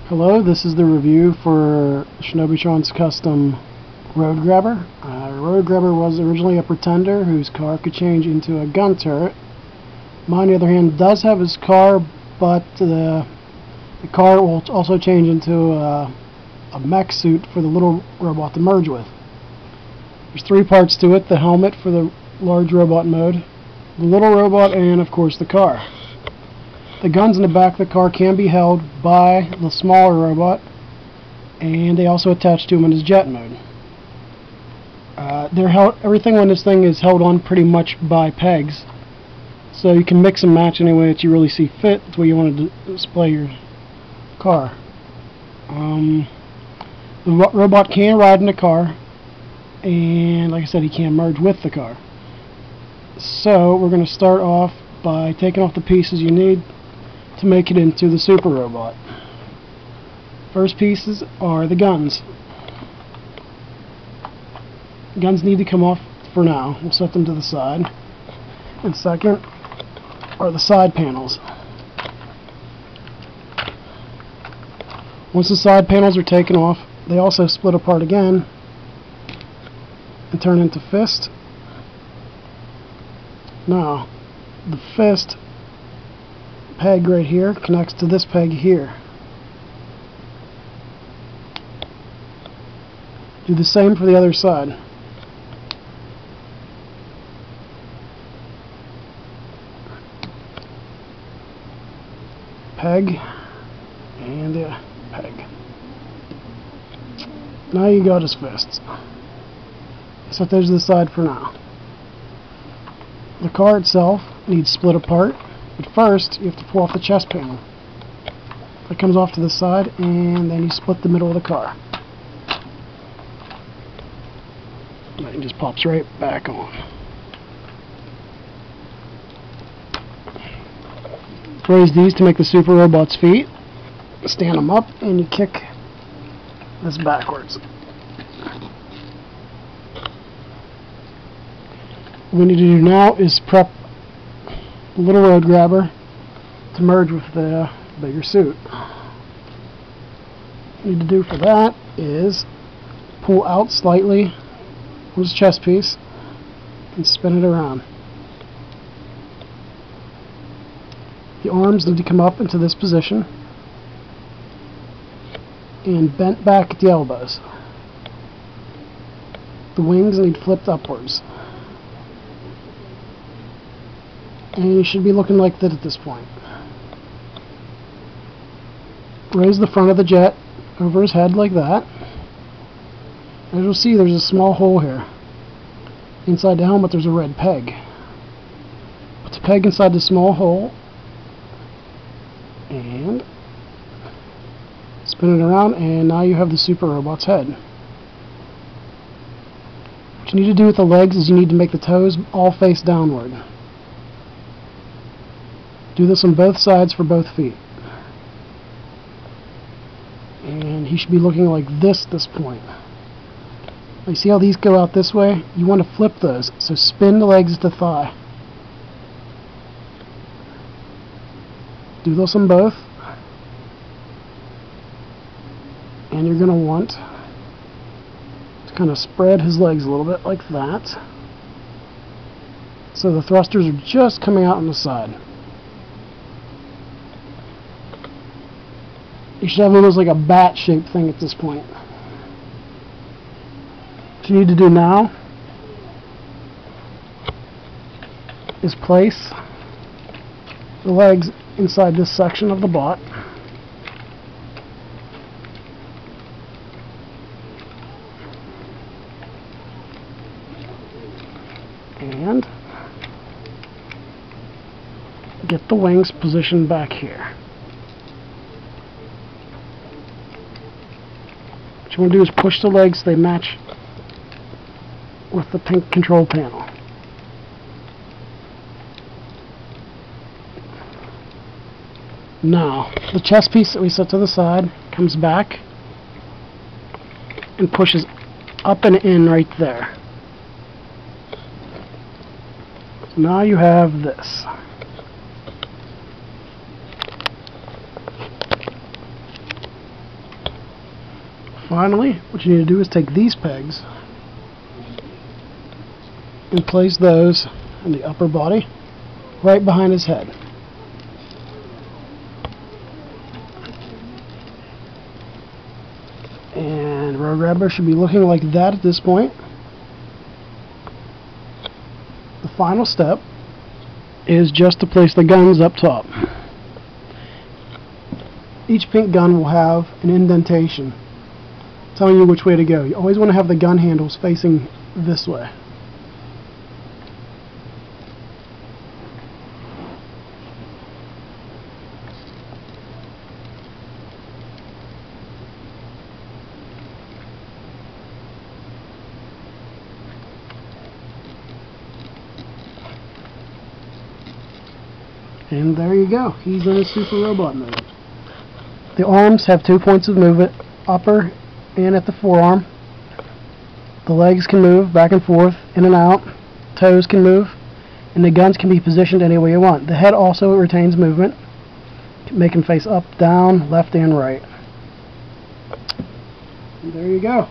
Hello, this is the review for Shinobitrons custom Raodgrabber. Raodgrabber was originally a pretender whose car could change into a gun turret. Mine, on the other hand, does have his car, but the car will also change into a mech suit for the little robot to merge with. There's three parts to it: the helmet for the large robot mode, the little robot, and of course the car. The guns in the back of the car can be held by the smaller robot, and they also attach to him in his jet mode. Everything on this thing is held on pretty much by pegs, so you can mix and match any way that you really see fit. That's where you want to display your car. The robot can ride in the car, and like I said, he can merge with the car. So we're going to start off by taking off the pieces you need to make it into the super robot. First pieces are the guns. Guns need to come off for now. We'll set them to the side. And second are the side panels. Once the side panels are taken off, they also split apart again and turn into fist. Now, the fist peg right here connects to this peg here. Do the same for the other side. Peg and the peg. Now you got his fists. Set those to the side for now. The car itself needs split apart, but first you have to pull off the chest panel. That comes off to the side, and then you split the middle of the car. And it just pops right back on. Raise these to make the super robot's feet. Stand them up, and you kick this backwards. What we need to do now is prep the little Raodgrabber to merge with the bigger suit. What we need to do for that is pull out slightly on his chest piece and spin it around. The arms need to come up into this position and bent back at the elbows. The wings need flipped upwards. And you should be looking like that at this point. Raise the front of the jet over his head like that. As you'll see, there's a small hole here. Inside the helmet there's a red peg. Put the peg inside the small hole and spin it around, and now you have the super robot's head. What you need to do with the legs is you need to make the toes all face downward. Do this on both sides for both feet. And he should be looking like this at this point. Now you see how these go out this way? You want to flip those, so spin the legs to thigh. Do this on both. And you're going to want to kind of spread his legs a little bit like that, so the thrusters are just coming out on the side. You should have almost like a bat-shaped thing at this point. What you need to do now is place the legs inside this section of the bot. And get the wings positioned back here. What you want to do is push the legs so they match with the pink control panel. Now, the chest piece that we set to the side comes back and pushes up and in right there. So now you have this. Finally, what you need to do is take these pegs and place those in the upper body right behind his head. And Raodgrabber should be looking like that at this point. The final step is just to place the guns up top. Each pink gun will have an indentation telling you which way to go. You always want to have the gun handles facing this way. And there you go. He's in his super robot mode. The arms have 2 points of movement, upper and at the forearm. The legs can move back and forth, in and out. Toes can move. And the guns can be positioned any way you want. The head also retains movement. Make him face up, down, left, and right. And there you go.